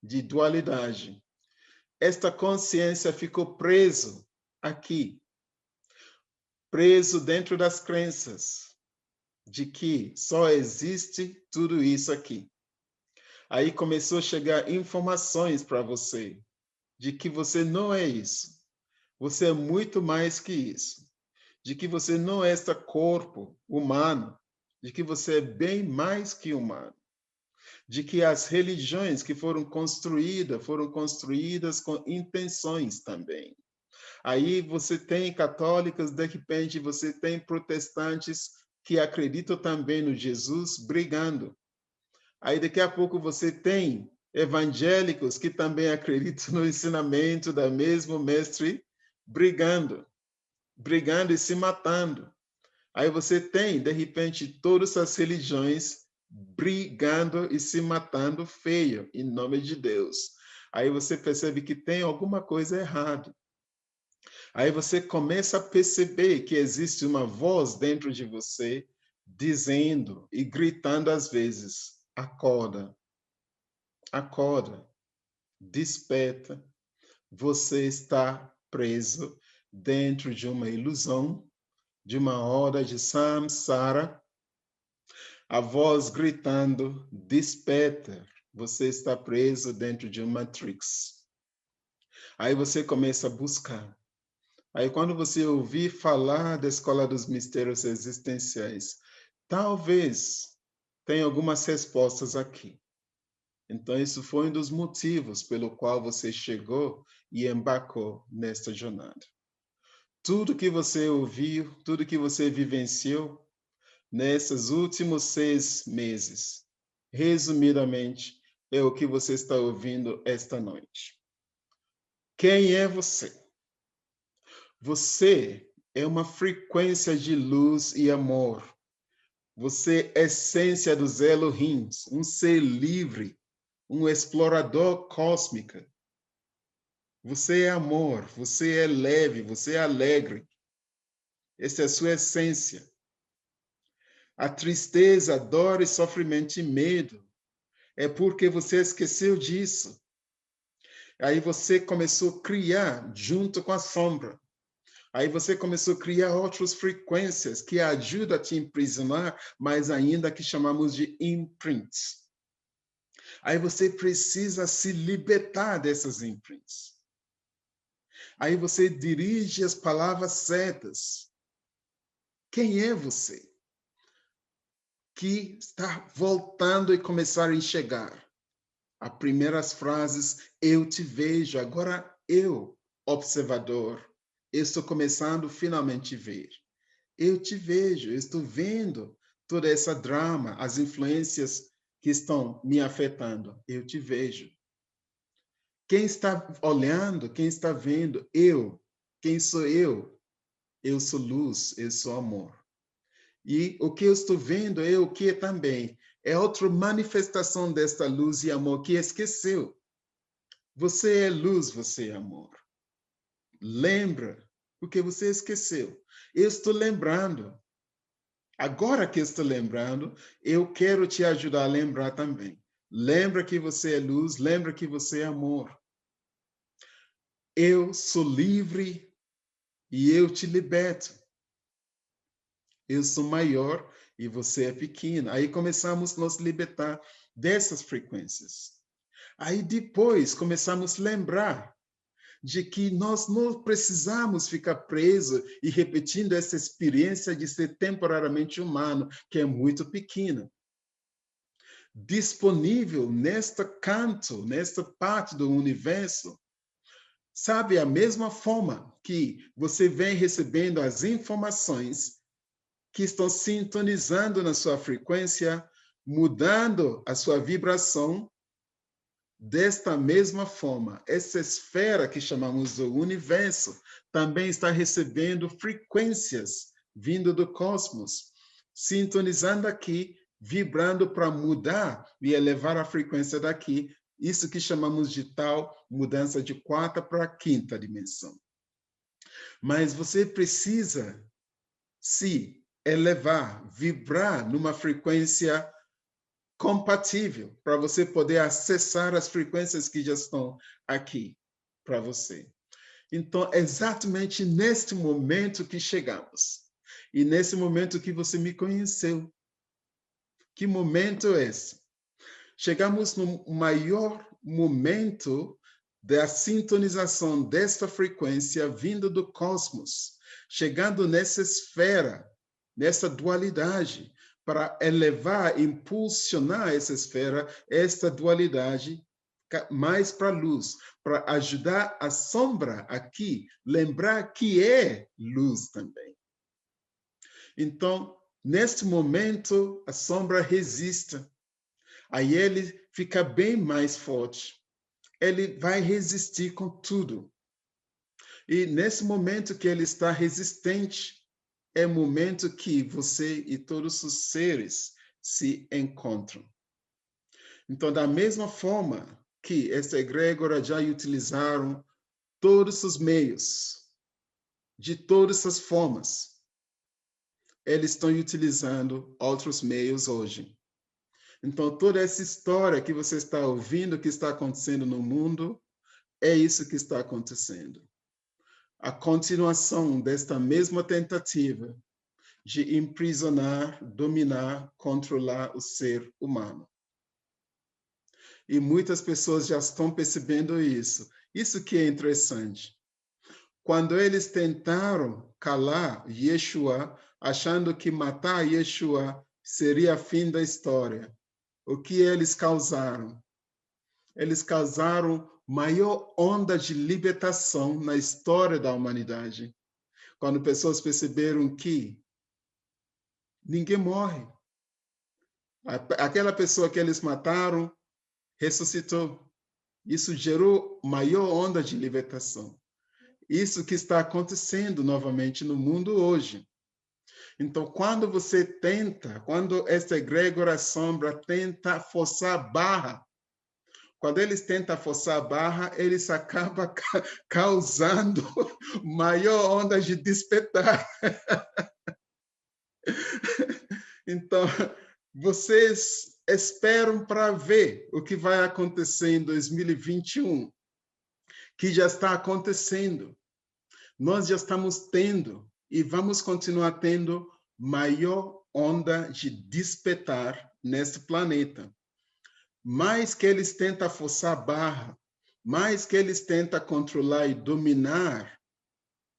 de dualidade. Esta consciência ficou preso aqui, preso dentro das crenças de que só existe tudo isso aqui. Aí começou a chegar informações para você de que você não é isso. Você é muito mais que isso. De que você não é este corpo humano, de que você é bem mais que humano. De que as religiões que foram construídas com intenções também. Aí você tem católicos, de repente você tem protestantes que acreditam também no Jesus brigando. Aí daqui a pouco você tem evangélicos que também acreditam no ensinamento da mesmo mestre brigando e se matando. Aí você tem, de repente, todas as religiões brigando e se matando feio, em nome de Deus. Aí você percebe que tem alguma coisa errada. Aí você começa a perceber que existe uma voz dentro de você dizendo e gritando às vezes: acorda, acorda, desperta, você está preso dentro de uma ilusão, de uma roda de samsara, a voz gritando, desperta, você está preso dentro de uma matrix. Aí você começa a buscar. Aí quando você ouvir falar da Escola dos Mistérios Existenciais, talvez tenha algumas respostas aqui. Então, isso foi um dos motivos pelo qual você chegou e embarcou nesta jornada. Tudo que você ouviu, tudo que você vivenciou nesses últimos 6 meses, resumidamente, é o que você está ouvindo esta noite. Quem é você? Você é uma frequência de luz e amor. Você é essência dos Elohims, um ser livre, um explorador cósmico. Você é amor, você é leve, você é alegre. Essa é a sua essência. A tristeza, a dor e sofrimento e medo é porque você esqueceu disso. Aí você começou a criar junto com a sombra. Aí você começou a criar outras frequências que ajudam a te imprisionar, mas ainda que chamamos de imprints. Aí você precisa se libertar dessas imprints. Aí você dirige as palavras certas. Quem é você? Que está voltando e começar a enxergar. As primeiras frases, eu te vejo, agora eu, observador, estou começando finalmente a ver. Eu te vejo, eu estou vendo toda essa drama, as influências que estão me afetando. Eu te vejo. Quem está olhando, quem está vendo? Eu. Quem sou eu? Eu sou luz, eu sou amor. E o que eu estou vendo é o que também é outra manifestação desta luz e amor que esqueceu. Você é luz, você é amor. Lembra, porque você esqueceu. Eu estou lembrando. Agora que eu estou lembrando, eu quero te ajudar a lembrar também. Lembra que você é luz, lembra que você é amor. Eu sou livre e eu te liberto. Eu sou maior e você é pequeno. Aí começamos a nos libertar dessas frequências. Aí depois começamos a lembrar de que nós não precisamos ficar presos e repetindo essa experiência de ser temporariamente humano, que é muito pequena. Disponível nesta canto, nesta parte do universo, sabe, a mesma forma que você vem recebendo as informações que estão sintonizando na sua frequência, mudando a sua vibração. Desta mesma forma, essa esfera que chamamos do universo também está recebendo frequências vindo do cosmos, sintonizando aqui, vibrando para mudar e elevar a frequência daqui. Isso que chamamos de tal mudança de 4ª para a 5ª dimensão. Mas você precisa se elevar, vibrar numa frequência compatível para você poder acessar as frequências que já estão aqui para você. Então, é exatamente neste momento que chegamos. E nesse momento que você me conheceu. Que momento é esse? Chegamos no maior momento da sintonização desta frequência vindo do cosmos, chegando nessa esfera, nessa dualidade, para elevar, impulsionar essa esfera, esta dualidade, mais para a luz, para ajudar a sombra aqui, lembrar que é luz também. Então, neste momento, a sombra resiste. Aí ele fica bem mais forte. Ele vai resistir com tudo. E nesse momento que ele está resistente, é o momento que você e todos os seres se encontram. Então, da mesma forma que essa egrégora já utilizaram todos os meios, de todas as formas, eles estão utilizando outros meios hoje. Então, toda essa história que você está ouvindo, que está acontecendo no mundo, é isso que está acontecendo. a continuação desta mesma tentativa de imprisionar, dominar, controlar o ser humano. E muitas pessoas já estão percebendo isso. Isso que é interessante. Quando eles tentaram calar Yeshua, achando que matar Yeshua seria o fim da história, o que eles causaram? Eles causaram maior onda de libertação na história da humanidade. Quando pessoas perceberam que ninguém morre. Aquela pessoa que eles mataram ressuscitou. Isso gerou maior onda de libertação. Isso que está acontecendo novamente no mundo hoje. Então, quando você tenta, quando esta egrégora sombra tenta forçar a barra, quando eles tentam forçar a barra, eles acabam causando maior onda de despertar. Então, vocês esperam para ver o que vai acontecer em 2021, que já está acontecendo. Nós já estamos tendo e vamos continuar tendo maior onda de despertar nesse planeta. Mais que eles tentam forçar a barra, mais que eles tentam controlar e dominar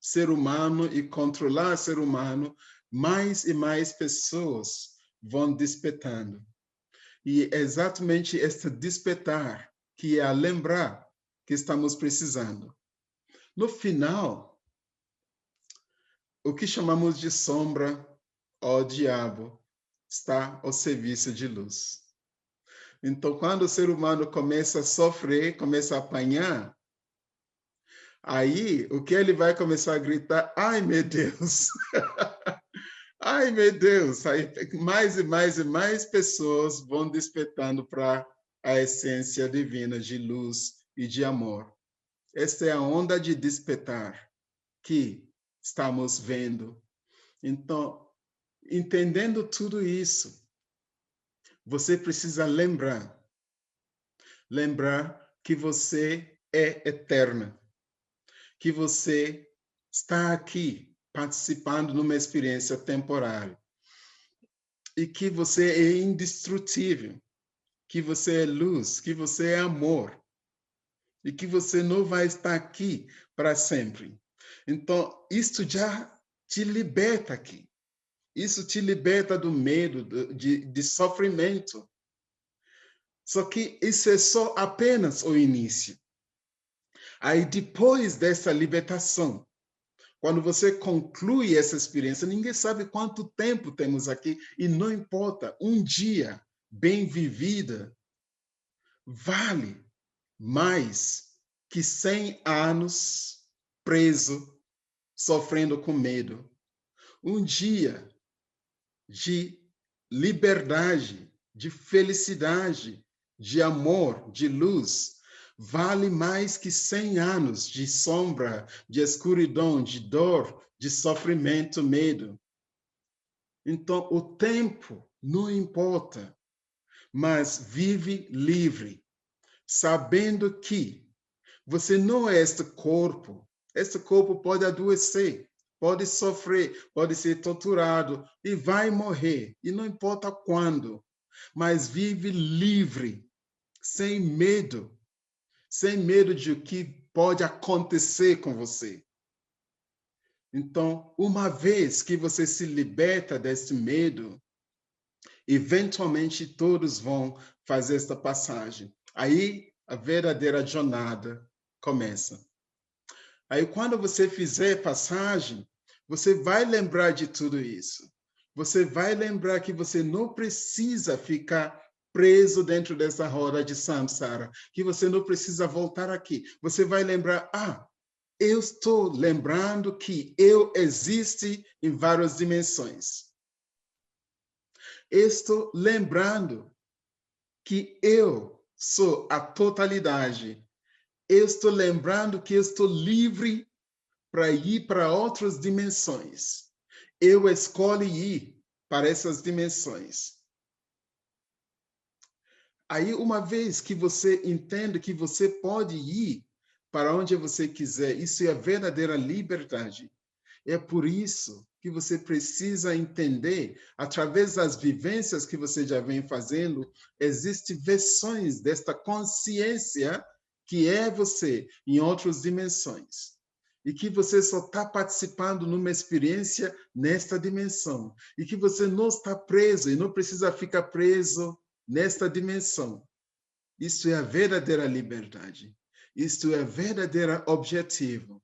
ser humano e controlar ser humano, mais e mais pessoas vão despertando. E é exatamente este despertar que é a lembrar que estamos precisando. No final, o que chamamos de sombra ou diabo está ao serviço de luz. Então, quando o ser humano começa a sofrer, começa a apanhar, aí o que ele vai começar a gritar? Ai, meu Deus! Ai, meu Deus! Aí mais e mais e mais pessoas vão despertando para a essência divina de luz e de amor. Esta é a onda de despertar que estamos vendo. Então, entendendo tudo isso, você precisa lembrar que você é eterna, que você está aqui participando numa experiência temporária e que você é indestrutível, que você é luz, que você é amor e que você não vai estar aqui para sempre. Então, isso já te liberta aqui. Isso te liberta do medo, de sofrimento. Só que isso é só apenas o início. Aí, depois dessa libertação, quando você conclui essa experiência, ninguém sabe quanto tempo temos aqui, e não importa, um dia bem vivida vale mais que 100 anos preso, sofrendo com medo. Um dia de liberdade, de felicidade, de amor, de luz, vale mais que 100 anos de sombra, de escuridão, de dor, de sofrimento, medo. Então, o tempo não importa, mas vive livre, sabendo que você não é este corpo. Este corpo pode adoecer, pode sofrer, pode ser torturado e vai morrer, e não importa quando, mas vive livre, sem medo de o que pode acontecer com você. Então, uma vez que você se liberta desse medo, eventualmente todos vão fazer esta passagem. Aí a verdadeira jornada começa. Aí, quando você fizer passagem, você vai lembrar de tudo isso. Você vai lembrar que você não precisa ficar preso dentro dessa roda de samsara, que você não precisa voltar aqui. Você vai lembrar, eu estou lembrando que eu existo em várias dimensões. Estou lembrando que eu sou a totalidade. Eu estou lembrando que eu estou livre para ir para outras dimensões. Eu escolho ir para essas dimensões. Aí, uma vez que você entende que você pode ir para onde você quiser. Isso é a verdadeira liberdade. É por isso que você precisa entender, através das vivências que você já vem fazendo, existem versões desta consciência que é você em outras dimensões. E que você só está participando numa experiência nesta dimensão. E que você não está preso e não precisa ficar preso nesta dimensão. Isso é a verdadeira liberdade. Isto é o verdadeiro objetivo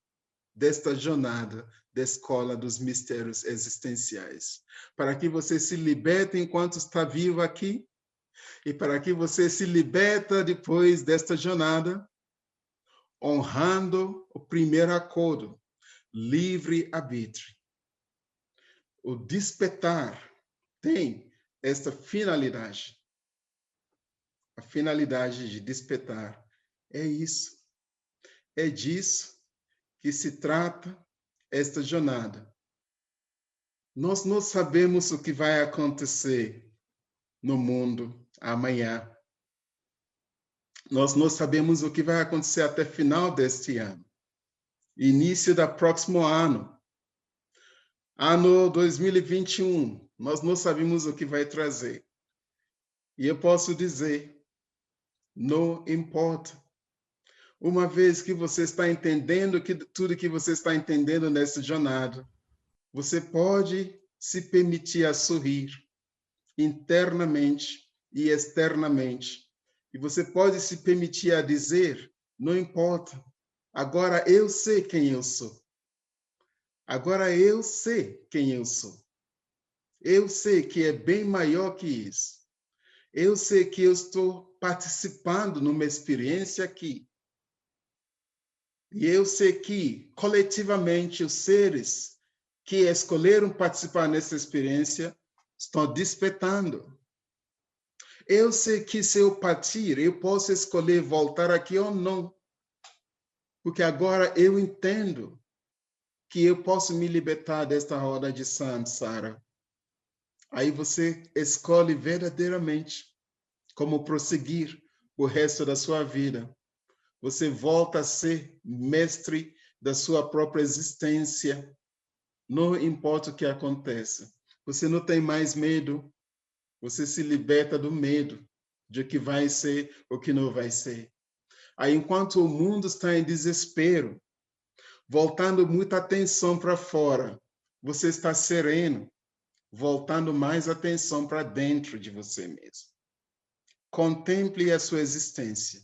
desta jornada da escola dos mistérios existenciais. Para que você se liberte enquanto está vivo aqui e para que você se liberta depois desta jornada, honrando o primeiro acordo, livre-arbítrio. O despertar tem esta finalidade. A finalidade de despertar é isso. É disso que se trata esta jornada. Nós não sabemos o que vai acontecer no mundo amanhã. Nós não sabemos o que vai acontecer até o final deste ano. Início do próximo ano. Ano 2021. Nós não sabemos o que vai trazer. E eu posso dizer, não importa. Uma vez que você está entendendo que tudo que você está entendendo nessa jornada, você pode se permitir a sorrir internamente e externamente. E você pode se permitir a dizer, não importa, agora eu sei quem eu sou. Agora eu sei quem eu sou. Eu sei que é bem maior que isso. Eu sei que eu estou participando numa experiência aqui. E eu sei que, coletivamente, os seres que escolheram participar nessa experiência estão despertando. Eu sei que se eu partir, eu posso escolher voltar aqui ou não. Porque agora eu entendo que eu posso me libertar desta roda de samsara. Aí você escolhe verdadeiramente como prosseguir o resto da sua vida. Você volta a ser mestre da sua própria existência. Não importa o que aconteça. Você não tem mais medo. Você se liberta do medo de o que vai ser ou o que não vai ser. Aí, enquanto o mundo está em desespero, voltando muita atenção para fora, você está sereno, voltando mais atenção para dentro de você mesmo. Contemple a sua existência,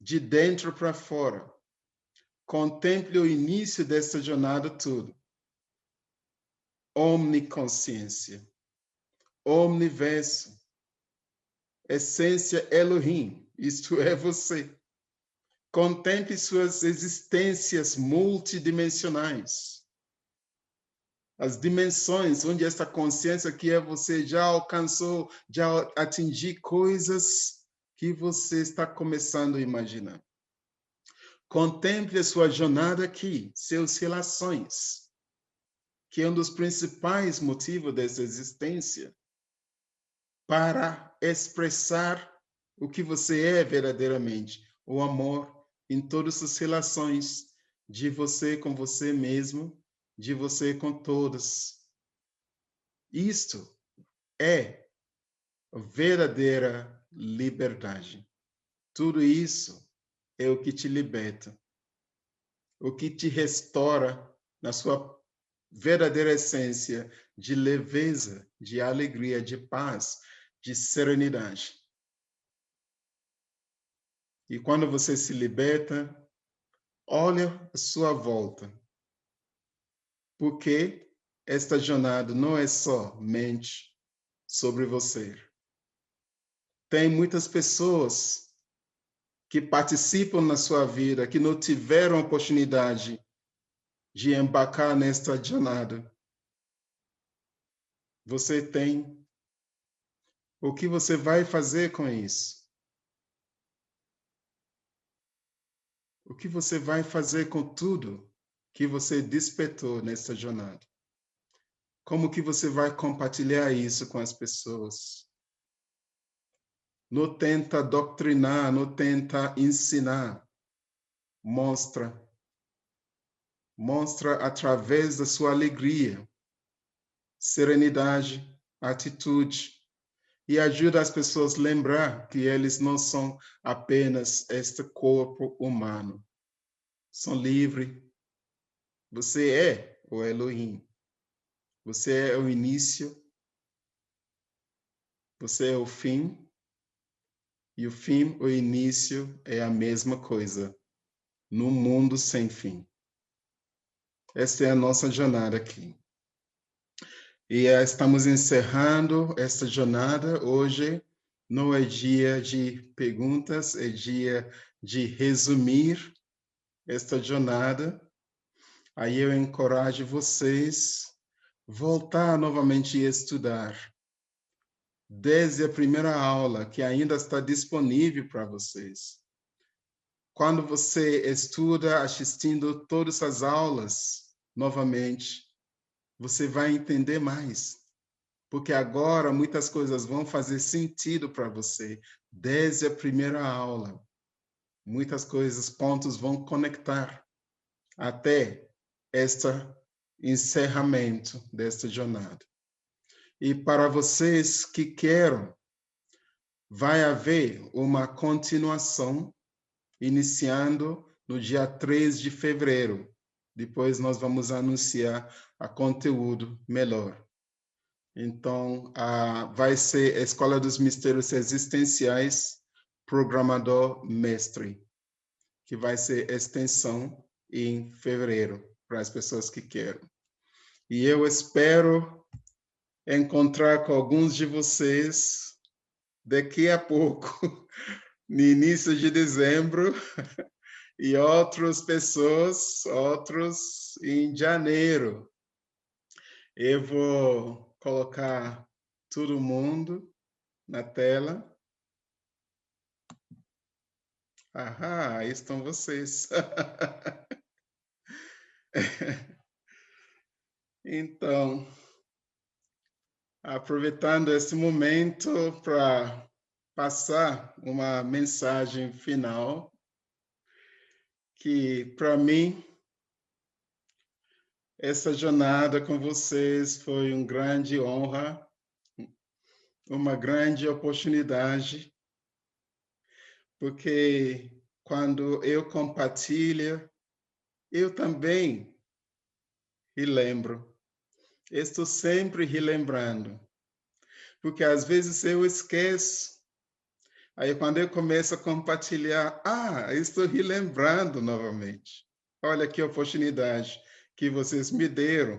de dentro para fora. Contemple o início dessa jornada toda. Omniconsciência, omniverso, essência Elohim, isto é você. Contemple suas existências multidimensionais. As dimensões onde essa consciência que é você já alcançou, já atingiu coisas que você está começando a imaginar. Contemple a sua jornada aqui, suas relações, que é um dos principais motivos dessa existência, para expressar o que você é verdadeiramente, o amor em todas as relações, de você com você mesmo, de você com todos. Isto é a verdadeira liberdade. Tudo isso é o que te liberta, o que te restaura na sua verdadeira essência de leveza, de alegria, de paz, de serenidade. E quando você se liberta, olha a sua volta. Porque esta jornada não é somente sobre você. Tem muitas pessoas que participam na sua vida, que não tiveram a oportunidade de embarcar nesta jornada. Você tem. O que você vai fazer com isso? O que você vai fazer com tudo que você despertou nessa jornada? Como que você vai compartilhar isso com as pessoas? Não tenta doutrinar, não tenta ensinar. mostra através da sua alegria, serenidade, atitude, e ajuda as pessoas a lembrar que eles não são apenas este corpo humano. São livres. Você é o Elohim. Você é o início. Você é o fim. E o fim, o início, é a mesma coisa. Num mundo sem fim. Esta é a nossa jornada aqui. E estamos encerrando esta jornada hoje. Não é dia de perguntas, é dia de resumir esta jornada. Aí eu encorajo vocês a voltar novamente a estudar. Desde a primeira aula, que ainda está disponível para vocês. Quando você estuda assistindo todas as aulas novamente, você vai entender mais. Porque agora muitas coisas vão fazer sentido para você desde a primeira aula. Muitas coisas, pontos vão conectar até este encerramento desta jornada. E para vocês que querem, vai haver uma continuação iniciando no dia 3 de fevereiro. Depois nós vamos anunciar a conteúdo melhor. Então, vai ser a Escola dos Mistérios Existenciais, Programador Mestre, que vai ser extensão em fevereiro, para as pessoas que querem. E eu espero encontrar com alguns de vocês daqui a pouco, no início de dezembro, e outras pessoas, outros em janeiro. Eu vou colocar todo mundo na tela. Ah, aí estão vocês. Então, aproveitando esse momento para passar uma mensagem final, que para mim, essa jornada com vocês foi uma grande honra, uma grande oportunidade, porque quando eu compartilho, eu também relembro. Estou sempre relembrando, porque às vezes eu esqueço. Aí quando eu começo a compartilhar, estou relembrando novamente. Olha que oportunidade que vocês me deram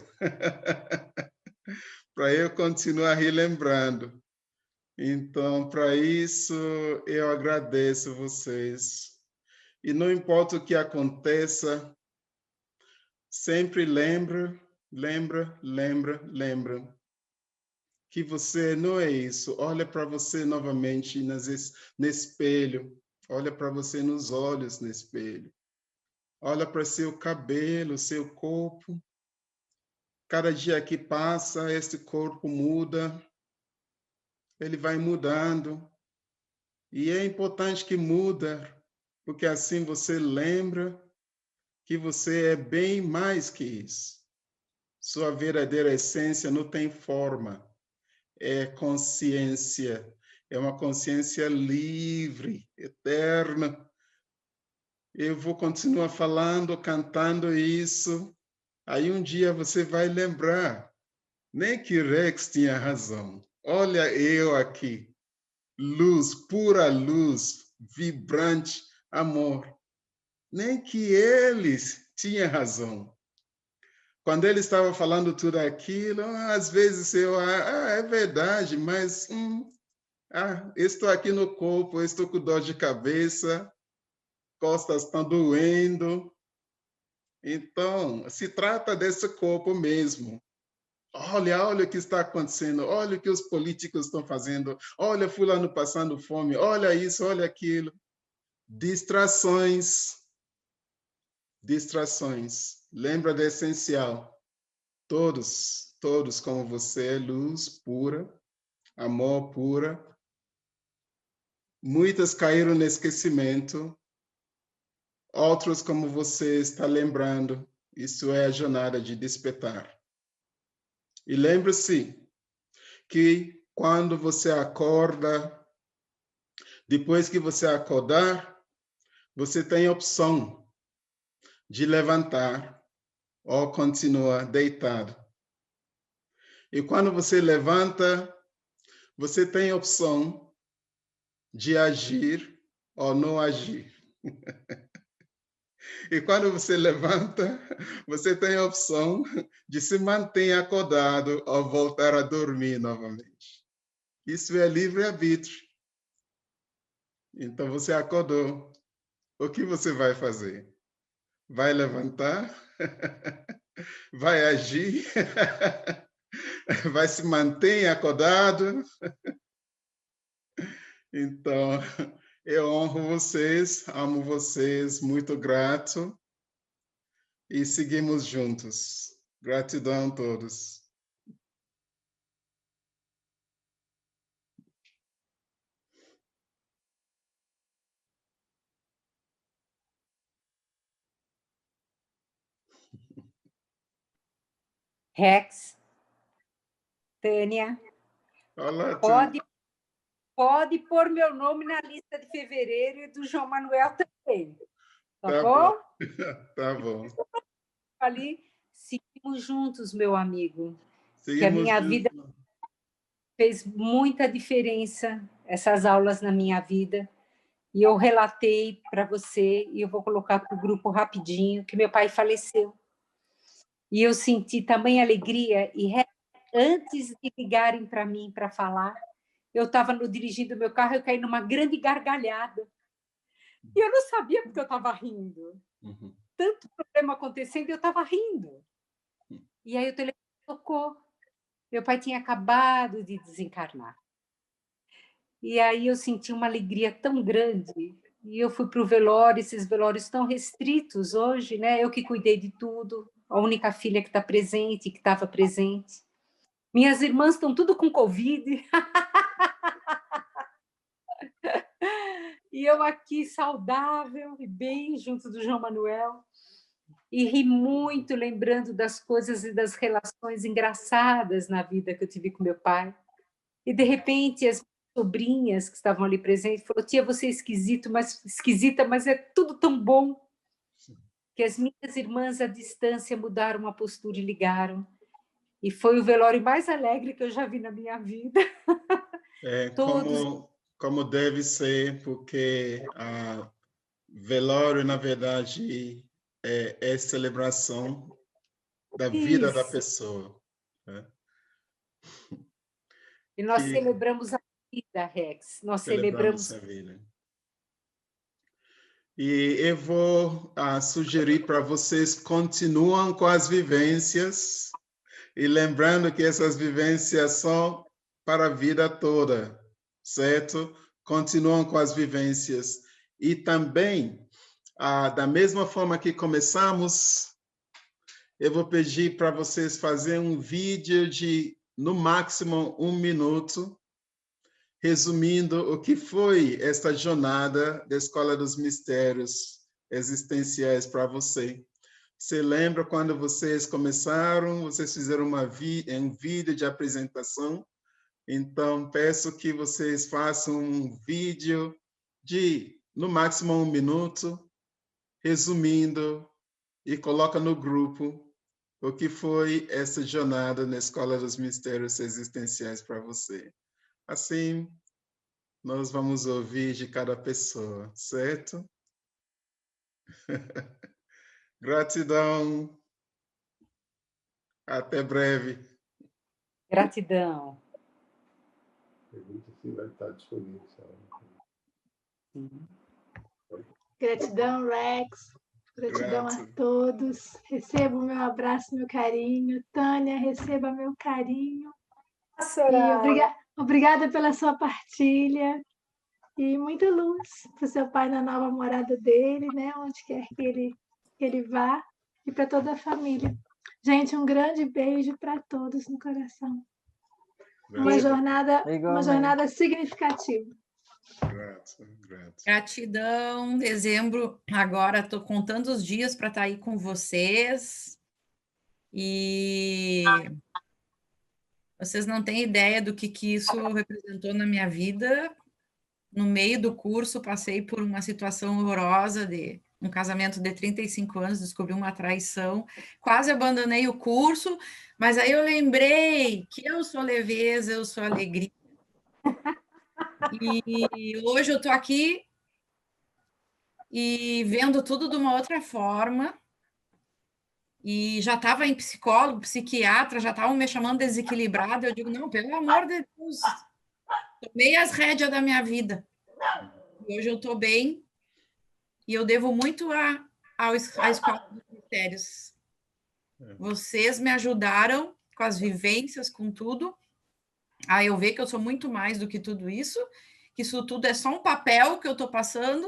para eu continuar relembrando. Então, para isso, eu agradeço vocês. E não importa o que aconteça, sempre lembra que você não é isso. Olha para você novamente no espelho. Olha para você nos olhos no espelho. Olha para seu cabelo, seu corpo. Cada dia que passa, este corpo muda. Ele vai mudando. E é importante que muda, porque assim você lembra que você é bem mais que isso. Sua verdadeira essência não tem forma. É consciência. É uma consciência livre, eterna. Eu vou continuar falando, cantando isso. Aí um dia você vai lembrar. Nem que Rex tinha razão. Olha eu aqui. Luz, pura luz, vibrante amor. Nem que eles tinham razão. Quando ele estava falando tudo aquilo, às vezes eu, é verdade, mas estou aqui no corpo, estou com dor de cabeça, costas estão doendo. Então, se trata desse corpo mesmo. Olha o que está acontecendo, olha o que os políticos estão fazendo, olha fulano passando fome, olha isso, olha aquilo. Distrações. Lembra do essencial. Todos como você, luz pura, amor pura. Muitas caíram no esquecimento, outros como você está lembrando. Isso é a jornada de despertar. E lembre-se que quando você acorda, depois que você acordar, você tem a opção de levantar ou continuar deitado. E quando você levanta, você tem a opção de agir ou não agir. E quando você levanta, você tem a opção de se manter acordado ou voltar a dormir novamente. Isso é livre-arbítrio. Então você acordou. O que você vai fazer? Vai levantar? Vai agir? Vai se manter acordado? Então, eu honro vocês, amo vocês, muito grato e seguimos juntos. Gratidão a todos. Rex, Tânia, Olá, Tânia. pode pôr meu nome na lista de fevereiro e do João Manuel também. Tá Tá bom? Tá bom. Ali, seguimos juntos, meu amigo. Seguimos que a minha juntos. vida fez muita diferença, essas aulas na minha vida. E eu relatei para você, e eu vou colocar para o grupo rapidinho, que meu pai faleceu. E eu senti também alegria, e antes de ligarem para mim para falar, eu estava dirigindo meu carro, eu caí numa grande gargalhada. E eu não sabia porque eu estava rindo. Uhum. Tanto problema acontecendo, eu estava rindo. E aí o telefone tocou. Meu pai tinha acabado de desencarnar. E aí eu senti uma alegria tão grande. E eu fui para o velório, esses velórios tão restritos hoje, né? Eu que cuidei de tudo, a única filha que está presente, que estava presente. Minhas irmãs estão tudo com Covid. E eu aqui saudável e bem junto do João Manuel. E ri muito lembrando das coisas e das relações engraçadas na vida que eu tive com meu pai. E, de repente, as sobrinhas que estavam ali presentes falaram: tia, você é esquisita, mas é tudo tão bom. Que as minhas irmãs à distância mudaram a postura e ligaram. E foi o velório mais alegre que eu já vi na minha vida. Todos... como deve ser, porque a velório, na verdade, é celebração da vida da pessoa. Né? E nós celebramos a vida, Rex. Nós celebramos a vida. E eu vou sugerir para vocês continuam com as vivências e lembrando que essas vivências são para a vida toda, certo? Continuam com as vivências. E também, da mesma forma que começamos, eu vou pedir para vocês fazerem um vídeo de, no máximo, 1 minuto, resumindo o que foi esta jornada da Escola dos Mistérios Existenciais para você. Você lembra quando vocês começaram, vocês fizeram um vídeo de apresentação? Então, peço que vocês façam um vídeo de, no máximo, 1 minuto, resumindo, e coloca no grupo o que foi essa jornada na Escola dos Mistérios Existenciais para você. Assim, nós vamos ouvir de cada pessoa, certo? Gratidão. Até breve. Gratidão. Pergunta se vai estar disponível. Gratidão, Rex. Gratidão a todos. Receba o meu abraço, meu carinho. Tânia, receba meu carinho. E obrigada pela sua partilha. E muita luz para o seu pai na nova morada dele, né? Onde quer que ele vá. E para toda a família. Gente, um grande beijo para todos no coração. Uma jornada significativa. Grato. Gratidão. Dezembro, agora estou contando os dias para estar aí com vocês. E vocês não têm ideia do que isso representou na minha vida. No meio do curso, passei por uma situação horrorosa de um casamento de 35 anos, descobri uma traição, quase abandonei o curso, mas aí eu lembrei que eu sou leveza, eu sou alegria. E hoje eu estou aqui e vendo tudo de uma outra forma, e já estava em psicólogo, psiquiatra, já estavam me chamando desequilibrada, eu digo, não, pelo amor de Deus, tomei as rédeas da minha vida. E hoje eu estou bem, e eu devo muito à Escola dos Mistérios. Vocês me ajudaram com as vivências, com tudo, a eu ver que eu sou muito mais do que tudo isso, que isso tudo é só um papel que eu estou passando,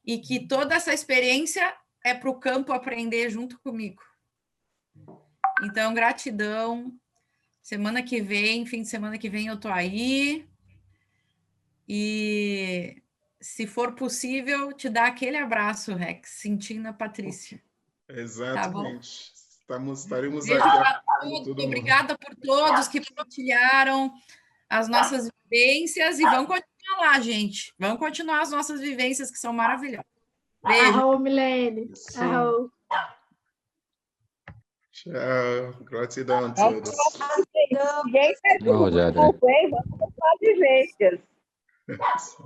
e que toda essa experiência é para o campo aprender junto comigo. Então, gratidão. Semana que vem, fim de semana que vem, eu estou aí. E, se for possível, te dar aquele abraço, Rex, sentindo a Patrícia. Exatamente. Tá bom? Estaremos Beijo aqui. todos, obrigada por todos que partilharam as nossas vivências, e vamos continuar lá, gente. Vamos continuar as nossas vivências, que são maravilhosas. Beijo. Arrou, Milene. Arrou. Tchau. Gratidão a todos. Ninguém fez o grupo, hein? Vamos continuar as vivências.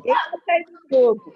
Quem fez o grupo?